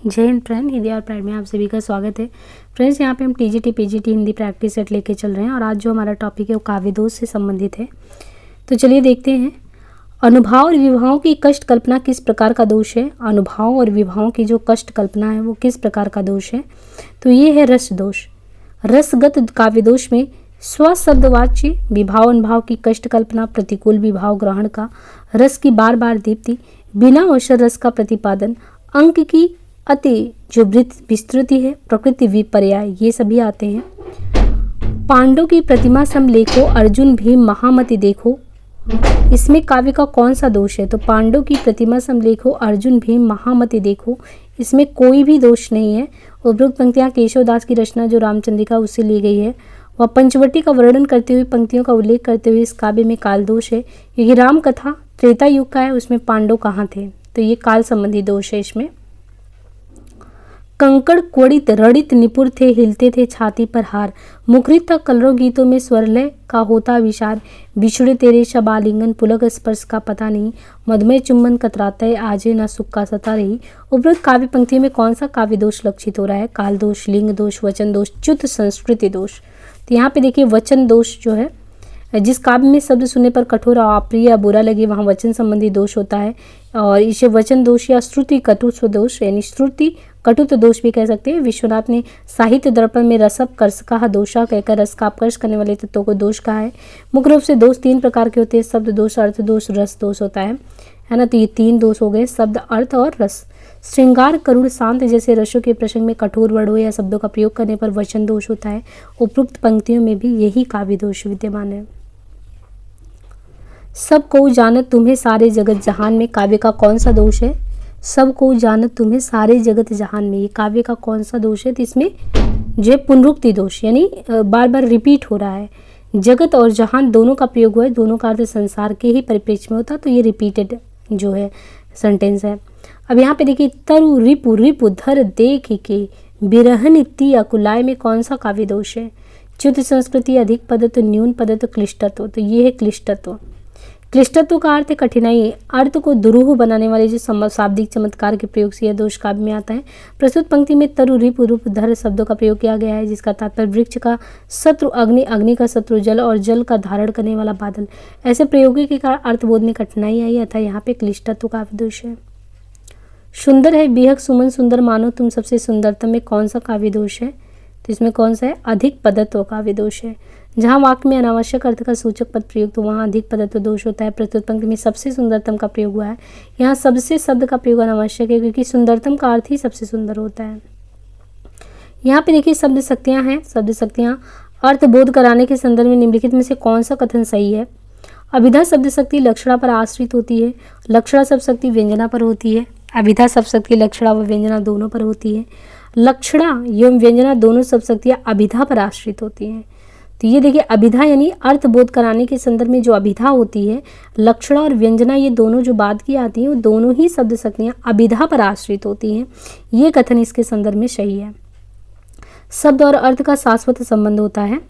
जय हिंद फ्रेंड, हिंदी और प्राइड में आप सभी का स्वागत है। फ्रेंड्स, यहाँ पे हम TGT PGT Hindi practice set लेके चल रहे हैं और आज जो हमारा टॉपिक है वो काव्य दोष से संबंधित है। तो चलिए देखते हैं। अनुभाव और विभावों की कष्ट कल्पना किस प्रकार का दोष है। अनुभाव और विभावों की जो कष्ट कल्पना है वो किस प्रकार का दोष है, तो ये है रस दोष। रसगत काव्य दोष में स्वशब्दवाच्य विभाव अनुभाव की कष्ट कल्पना, प्रतिकूल विभाव ग्रहण का, रस की बार बार दीप्ति, बिना अवसर रस का प्रतिपादन, अंक की अति जो विस्तृति है, प्रकृति विपर्याय, ये सभी आते हैं। पांडव की प्रतिमा सम लेखो, अर्जुन भीम महामति देखो, इसमें काव्य का कौन सा दोष है। तो पांडव की प्रतिमा सम लेखो, अर्जुन भीम महामति देखो, इसमें कोई भी दोष नहीं है। उपरोक्त पंक्तियां केशवदास की रचना जो रामचंद्रिका उससे ली गई है। वह पंचवटी का वर्णन करते हुए पंक्तियों का उल्लेख करते हुए इस काव्य में काल दोष है, क्योंकि राम कथा त्रेता युग का है, उसमें पांडव कहाँ थे, तो ये काल संबंधी दोष है इसमें। कंकड़ क्वड़ित रणित निपुर थे, हिलते थे छाती पर हार, मुखरित था कलरव गीतों में स्वरलय का होता विचार, बिछड़े तेरे शबालिंगन पुलक स्पर्श का पता नहीं, मधुमय चुंबन कतराता है आजे न सुख का सता रही। उपरोक्त काव्य पंक्तियों में कौन सा काव्य दोष लक्षित हो रहा है। काल दोष, लिंग दोष, वचन दोष, च्युत संस्कृति दोष। तो यहाँ पे देखिए वचन दोष जो है, जिस काव्य में शब्द सुनने पर कठोर अप्रिय या बुरा लगे वहाँ वचन संबंधी दोष होता है, और इसे वचन दोष या श्रुति कटुत्व दोष यानी श्रुति कटुत्व दोष भी कह सकते हैं। विश्वनाथ ने साहित्य दर्पण में रसप कर्षका दोषा कहकर रस का अपकर्ष करने वाले तत्वों को दोष कहा है। मुख्य रूप से दोष तीन प्रकार के होते हैं, शब्द दोष, अर्थ दोष, रस दोष होता है ना। तो ये तीन दोष हो गए, शब्द, अर्थ और रस। श्रृंगार, करुण, शांत जैसे रसों के प्रसंग में कठोर वर्णों या शब्दों का प्रयोग करने पर वचन दोष होता है। उपरोक्त पंक्तियों में भी यही काव्य दोष विद्यमान है। सब को जानत तुम्हें सारे जगत जहान में, काव्य का कौन सा दोष है। सब को जानत तुम्हें सारे जगत जहान में, ये काव्य का कौन सा दोष है। तो इसमें जो है पुनरुक्ति दोष, यानी बार बार रिपीट हो रहा है। जगत और जहान दोनों का प्रयोग हुआ है, दोनों का अर्थ संसार के ही परिप्रेक्ष्य में होता है, तो ये रिपीटेड जो है सेंटेंस है। अब यहाँ पे देखिए, तरु रिपु रिपु धर देख के बिरहन इत्ती अकुलाय में कौन सा काव्य दोष है। च्युत संस्कृति, अधिक पदत्व, न्यून पदत्व, क्लिष्टत्व, तो ये है क्लिष्टत्व। क्लिष्टत्व का अर्थ कठिनाई, अर्थ को दुरूह बनाने वाले जो शाब्दिक चमत्कार के प्रयोग से यह दोष काव्य में आता है। प्रस्तुत पंक्ति में तरु रिपु रूप धर शब्दों का प्रयोग किया गया है, जिसका तात्पर्य वृक्ष का शत्रु अग्नि, अग्नि का शत्रु जल और जल का धारण करने वाला बादल। ऐसे प्रयोगों के कारण अर्थबोध में कठिनाई आई, अतः यहाँ पे क्लिष्टत्व काव्य दोष है। सुंदर है बेहक सुमन सुंदर मानो तुम सबसे सुंदरतम में कौन सा काव्य दोष है। तो इसमें कौन सा है, अधिक पदत्व काव्य दोष है। जहाँ वाक्य में अनावश्यक अर्थ का सूचक पद प्रयोग तो वहाँ अधिक पदत्व दोष होता है। प्रस्तुत पंक्ति में सबसे सुंदरतम का प्रयोग हुआ है, यहाँ सबसे शब्द का प्रयोग अनावश्यक है, क्योंकि सुंदरतम का अर्थ ही सबसे सुंदर होता है। यहाँ पे देखिए शब्द शक्तियाँ हैं। शब्द शक्तियाँ अर्थ बोध कराने के संदर्भ में निम्नलिखित में से कौन सा कथन सही है। अभिधा शब्द शक्ति लक्षणा पर आश्रित होती है, लक्षणा शब्द शक्ति व्यंजना पर होती है। अभिधा शब्द शक्ति लक्षणा व व्यंजना दोनों पर होती है। लक्षणा एवं व्यंजना दोनों शब्द शक्तियाँ अभिधा पर आश्रित होती हैं। तो ये देखिए, अभिधा यानी अर्थ बोध कराने के संदर्भ में जो अभिधा होती है, लक्षणा और व्यंजना ये दोनों जो बाद की आती हैं, वो दोनों ही शब्द शक्तियाँ अभिधा पर आश्रित होती हैं। ये कथन इसके संदर्भ में सही है। शब्द और अर्थ का शाश्वत संबंध होता है।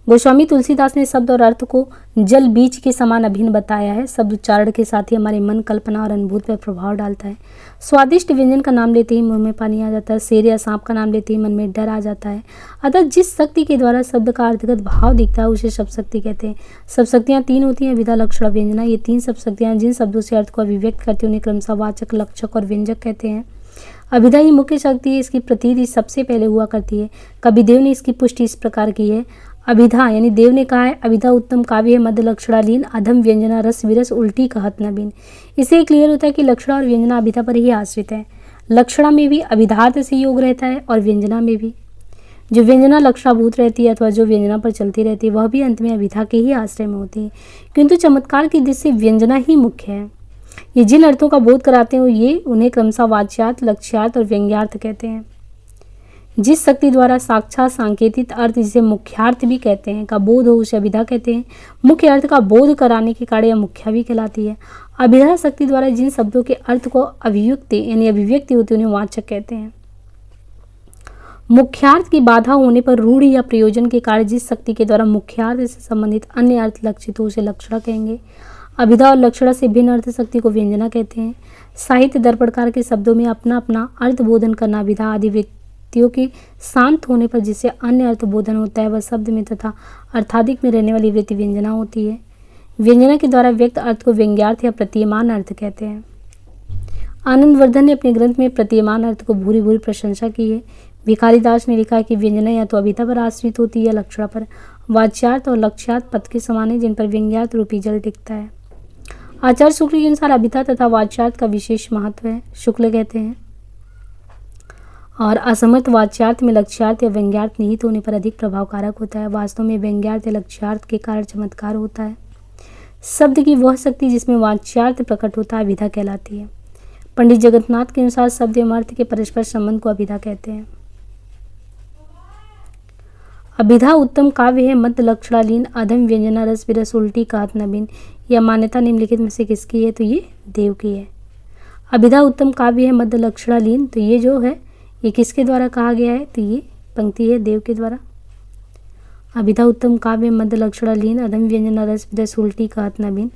गोस्वामी तुलसीदास ने शब्द और अर्थ को जल बीज के समान अभिन्न बताया है। शब्द उच्चारण के साथ ही हमारे मन, कल्पना और अनुभूति पर प्रभाव डालता है। स्वादिष्ट व्यंजन का नाम लेते ही मुंह में पानी आ जाता है। शेर या सांप का नाम लेते ही मन में डर आ जाता है। अतः जिस शक्ति के द्वारा शब्द का अर्थगत भाव दिखता है उसे शब्द शक्ति कहते हैं। शब्द शक्तियाँ तीन होती हैं, विधा, लक्षण, व्यंजना। ये तीन शब्द शक्तियाँ जिन शब्दों से अर्थ को अभिव्यक्त करती हैं उन्हें क्रमशः वाचक, लक्षक और व्यंजक कहते हैं। अभिधा ही मुख्य शक्ति है, इसकी प्रतीति सबसे पहले हुआ करती है। कविदेव ने इसकी पुष्टि इस प्रकार की है। अभिधा यानी देव ने कहा है, अभिधा उत्तम काव्य है, मध्य लक्षणालीन, अधम व्यंजना रस विरस उल्टी कहत न बिन। इससे क्लियर होता है कि लक्षणा और व्यंजना अभिधा पर ही आश्रित है। लक्षणा में भी अभिधार्थ से योग रहता है और व्यंजना में भी। जो व्यंजना लक्षणाभूत रहती है अथवा जो व्यंजना पर चलती रहती है वह भी अंत में अभिधा के ही आश्रय में होती है, किंतु चमत्कार की दृष्टि से व्यंजना ही मुख्य है। ये जिन अर्थों का बोध कराते हैं ये उन्हें क्रमशः वाच्यार्थ, लक्ष्यार्थ और व्यंग्यार्थ कहते हैं। जिस शक्ति द्वारा साक्षात सांकेतित अर्थ, जिसे मुख्यार्थ भी कहते हैं, का बोध हो उसे अभिधा कहते हैं। मुख्य अर्थ का बोध कराने के कारण यह मुख्या भी कहलाती है। अभिधा शक्ति द्वारा जिन शब्दों के अर्थ को अभिव्यक्ति यानी अभिव्यक्ति होती है उन्हें वाचक कहते हैं। मुख्यार्थ की बाधा होने पर रूढ़ि या प्रयोजन के कारण जिस शक्ति के द्वारा मुख्यार्थ से संबंधित अन्य अर्थ लक्षित हो उसे लक्षणा कहेंगे। अभिधा और लक्षणा से भिन्न अर्थ शक्ति को व्यंजना कहते हैं। साहित्य दर्पणकार के शब्दों में अपना अपना अर्थ बोधन करना अभिधा आदि वृत्तियों के शांत होने पर जिससे अन्य अर्थ बोधन होता है वह शब्द में तथा अर्थाधिक में रहने वाली वृत्ति व्यंजना होती है। व्यंजना के द्वारा व्यक्त अर्थ को व्यंग्यार्थ या प्रतीयमान अर्थ कहते हैं। आनंदवर्धन ने अपने ग्रंथ में प्रतीयमान अर्थ को भूरी भूरी प्रशंसा की है। भिखारीदास ने लिखा है कि व्यंजना या तो अभिधा पर आश्रित होती है या लक्षणा पर। वाच्यार्थ और लक्ष्यार्थ पद के समान है जिन पर व्यंग्यार्थ रूपी जल टिकता है। आचार्य शुक्ल के अनुसार अभिधा तथा वाच्यार्थ का विशेष महत्व है, शुक्ल कहते हैं, और असमर्थ वाच्यार्थ में लक्ष्यार्थ या व्यंग्यार्थ निहित होने पर अधिक प्रभावकारक होता है। वास्तव में व्यंग्यार्थ या लक्ष्यार्थ के कारण चमत्कार होता है। शब्द की वह शक्ति जिसमें वाच्यार्थ प्रकट होता है अभिधा कहलाती है। पंडित जगन्नाथ के अनुसार शब्द एवं अर्थ के परस्पर संबंध को अभिधा कहते हैं। अभिधा उत्तम काव्य है, मध्य लक्षणालीन, अधम व्यंजना रस विरस उल्टी कहत नवीन। यह मान्यता निम्नलिखित में से किसकी है? तो ये देव की है। अभिधा उत्तम काव्य है, मध्य लक्षणालीन, तो ये जो है ये किसके द्वारा कहा गया है? तो ये पंक्ति है देव के द्वारा। अभिधा उत्तम काव्य मध्य लक्षणालीन, अधम व्यंजना रस विरस उल्टी कहत नवीन,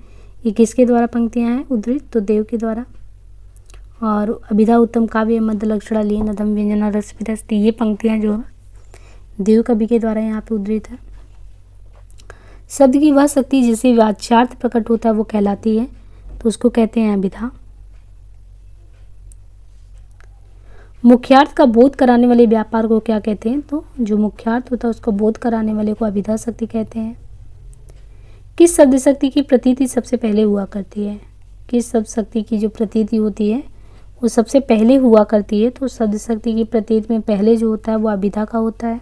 ये किसके द्वारा पंक्तियाँ हैं उद्धृत? तो देव के द्वारा। और अभिधा उत्तम काव्य मध्य लक्षणालीन, अधम व्यंजना रस विरस, ये पंक्तियाँ जो है देव कवि के द्वारा यहाँ पे उद्धृत है। शब्द की वह शक्ति जिसे वाच्यार्थ प्रकट होता है वो कहलाती है, तो उसको कहते हैं अभिधा। मुख्यार्थ का बोध कराने वाले व्यापार को क्या कहते हैं? तो जो मुख्यार्थ होता है उसको बोध कराने वाले को अभिधा शक्ति कहते हैं। किस शब्द शक्ति की प्रतीति सबसे पहले हुआ करती है? किस शब्द शक्ति की जो प्रतीति होती है वो सबसे पहले हुआ करती है? तो शब्द शक्ति की प्रतीति में पहले जो होता है वो अभिधा का होता है।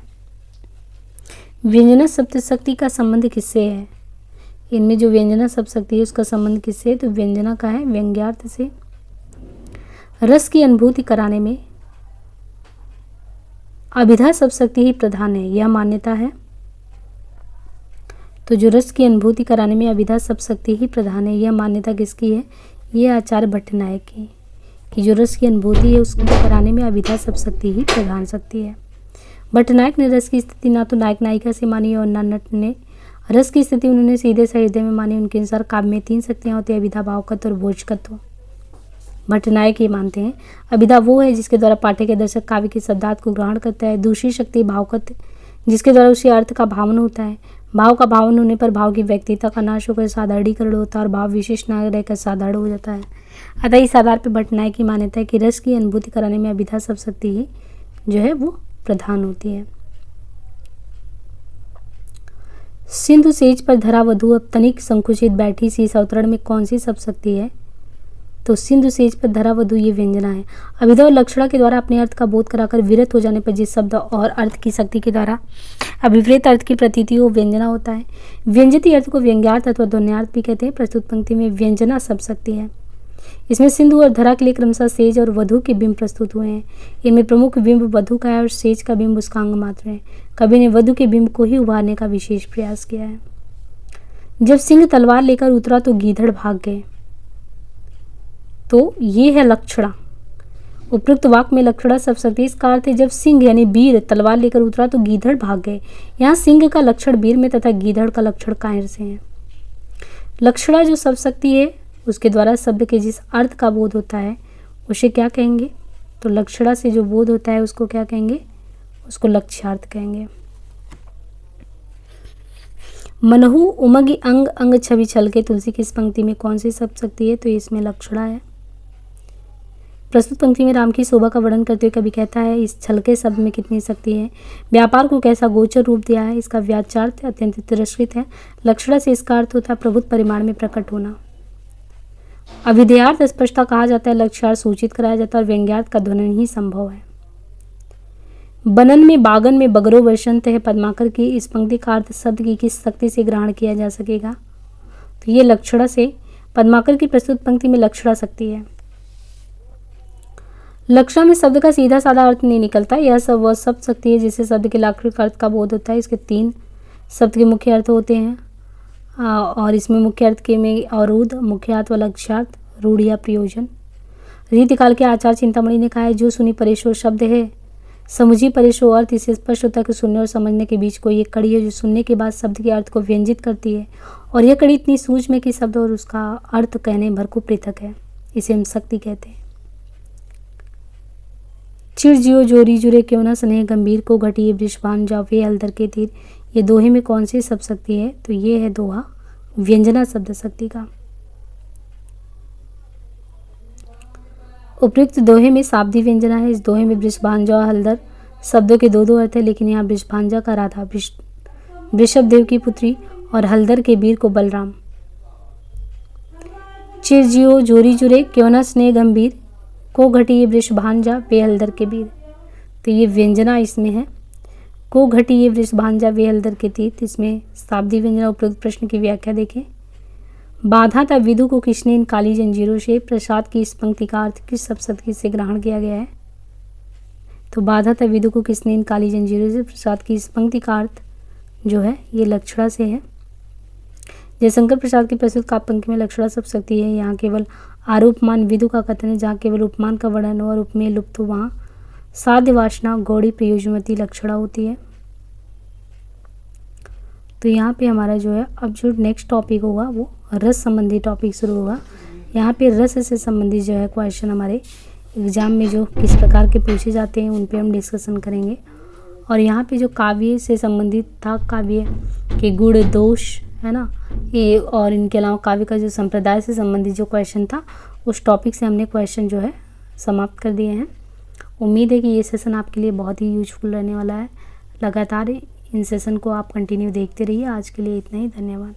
व्यंजना शब्द शक्ति का संबंध किससे है? इनमें जो व्यंजना शब्द शक्ति है उसका संबंध किससे? तो व्यंजना का है व्यंग्यार्थ से। रस की अनुभूति कराने में अभिधा शब्द शक्ति ही प्रधान है, यह मान्यता है। तो जो रस की अनुभूति कराने में अभिधा शब्द शक्ति ही प्रधान है, यह मान्यता किसकी है? ये आचार्य भट्टनायक की, कि जो रस की अनुभूति है उसको कराने में अभिधा शब्द शक्ति ही प्रधान शक्ति है। भट्टनायक ने रस की स्थिति ना तो नायक नायिका से मानी और ना नट ने। रस की स्थिति उन्होंने सीधे से हृदय में मानी। उनके अनुसार काव्य में 3 शक्तियाँ होती है, अभिधा, भावकत्व और भोजकत्व। भट्टनायक ये मानते हैं अभिधा वो है जिसके द्वारा पाठक या दर्शक काव्य के शब्दार्थ को ग्रहण करता है। दूसरी शक्ति भावकत्व, जिसके द्वारा उसी अर्थ का भावन होता है। भाव का भावन होने पर भाव की व्यक्तिता का नाश होकर साधारणीकरण होता है और भाव विशेष न रहकर साधारण हो जाता है। अतः इस आधार पर भट्टनायक की मान्यता है कि रस की अनुभूति कराने में अभिधा शब्द शक्ति ही जो है वो प्रधान होती है। सिंधु सेज पर धरा वधु अब तनिक संकुचित बैठी सी, इस अवतरण में कौन सी शब्द शक्ति है? तो सिंधु सेज पर धरा वधु ये व्यंजना है। अभिधा और लक्षणा के द्वारा अपने अर्थ का बोध कराकर विरत हो जाने पर जिस शब्द और अर्थ की शक्ति के द्वारा अभिप्रेत अर्थ की प्रतीति हो व्यंजना होता है। व्यंजती अर्थ को व्यंग्यार्थ अथवा ध्वन्यार्थ भी कहते हैं। प्रस्तुत पंक्ति में व्यंजना शब्द शक्ति है। इसमें सिंधु और धरा के लिए क्रमशः सेज और वधु के बिंब प्रस्तुत हुए हैं। इनमें प्रमुख बिंब वधु का है और सेज का बिंब उसका अंग मात्र है। कवि ने वधु के बिंब को ही उभारने का विशेष प्रयास किया है। जब सिंह तलवार लेकर उतरा तो गीधड़ भाग गए, तो ये है लक्षणा। उपयुक्त वाक्य में लक्षणा शब्द शक्ति, इसका अर्थ है जब सिंह यानी वीर तलवार लेकर उतरा तो गीधड़ भाग गए। यहाँ सिंह का लक्षण वीर में तथा गीधड़ का लक्षण कायर से है। लक्षणा जो शब्द शक्ति है उसके द्वारा शब्द के जिस अर्थ का बोध होता है उसे क्या कहेंगे? तो लक्षणा से जो बोध होता है उसको क्या कहेंगे? उसको लक्ष्यार्थ कहेंगे। मनहु उमगी अंग अंग छवि छलके, तुलसी की इस पंक्ति में कौन सी शब्द शक्ति है? तो इसमें लक्षणा है। प्रस्तुत पंक्ति में राम की शोभा का वर्णन करते हुए कवि कहता है इस छलके शब्द में कितनी शक्ति है। व्यापार को कैसा गोचर रूप दिया है, इसका व्याचार्थ अत्यंत तिरस्कृत है। लक्षणा से इसका अर्थ होता है प्रभुत परिमाण में प्रकट होना। अभिधेयार्थ स्पष्टता कहा जाता है, लक्ष्यार्थ सूचित कराया जाता है और व्यंग्यार्थ का ध्वनि ही संभव है। बनन में बागन में बगरो वर्षंत है, पद्माकर की इस पंक्ति का अर्थ शब्द की किस शक्ति से ग्रहण किया जा सकेगा? तो ये लक्षणा से। पद्माकर की प्रस्तुत पंक्ति में लक्षणा शक्ति है। लक्षणा में शब्द का सीधा साधा अर्थ नहीं निकलता। यह सब वह शब्द शक्ति है जिससे शब्द के लाक्षणिक अर्थ का बोध होता है। इसके 3 शब्द के मुख्य अर्थ होते हैं और इसमें मुख्य अर्थ के में अवरोध, मुख्यार्थ व लक्ष्यार्थ, रूढ़ या प्रयोजन। रीतिकाल के आचार्य चिंतामणि ने कहा है जो सुनी परेशोर शब्द है समुझी परेशो अर्थ इसे स्पष्ट होता है कि सुनने और समझने के बीच कोई एक कड़ी है जो सुनने के बाद शब्द के अर्थ को व्यंजित करती है, और यह कड़ी इतनी सूक्ष्म है कि शब्द और उसका अर्थ कहने भर को पृथक है। इसे हम शक्ति कहते हैं। चिर जियो जोरी जुरे क्यों ना स्नेह गंभीर, को घटिए वृषभान जावे हलदर के तीर। ये दोहे में कौन सी शब्द शक्ति है? तो ये है दोहा व्यंजना शब्द शक्ति का। उपयुक्त दोहे में शाब्दिक व्यंजना है। इस दोहे में वृषभांजा और हलदर शब्दों के दो अर्थ है, लेकिन यहाँ वृषभांजा का राधा वृषभदेव की पुत्री और हलदर के वीर को बलराम। चिरजियो जोरी जुरे क्यों न स्नेह गंभीर, को घटी ये वृषभांजा वे हलदर के वीर। तो ये व्यंजना इसमें है। को घटी ये वृषभांजा वे हलदर के तीर, इसमें शाब्दिक व्यंजना। उपयुक्त प्रश्न की व्याख्या देखें। बाधा था विदु को किसने इन काली जंजीरों से, प्रसाद की इस पंक्ति का अर्थ किस शब्द से ग्रहण किया गया है? तो बाधा था विदु को किसने इन काली जंजीरों से, प्रसाद की इस पंक्ति का अर्थ जो है ये लक्षणा से है। जयशंकर प्रसाद की प्रस्तुत काव्य पंक्ति में लक्षणा शब्द शक्ति है। यहाँ केवल आरोपमान विदु का कथन है, जहाँ केवल उपमान का वर्णन हो और उपमेय लुप्त हो, वहाँ साध्य वासना गौड़ी प्रयोजमती लक्षणा होती है। तो यहाँ पे हमारा जो है अब जो नेक्स्ट टॉपिक होगा वो रस संबंधी टॉपिक शुरू होगा। यहाँ पे रस से संबंधित जो है क्वेश्चन हमारे एग्जाम में जो किस प्रकार के पूछे जाते हैं उन पे हम डिस्कशन करेंगे। और यहाँ पे जो काव्य से संबंधित था, काव्य के गुण दोष है ना ये, और इनके अलावा काव्य का जो संप्रदाय से संबंधित जो क्वेश्चन था उस टॉपिक से हमने क्वेश्चन जो है समाप्त कर दिए हैं। उम्मीद है कि ये सेशन आपके लिए बहुत ही यूजफुल रहने वाला है। लगातार इन सेशन को आप कंटिन्यू देखते रहिए। आज के लिए इतना ही, धन्यवाद।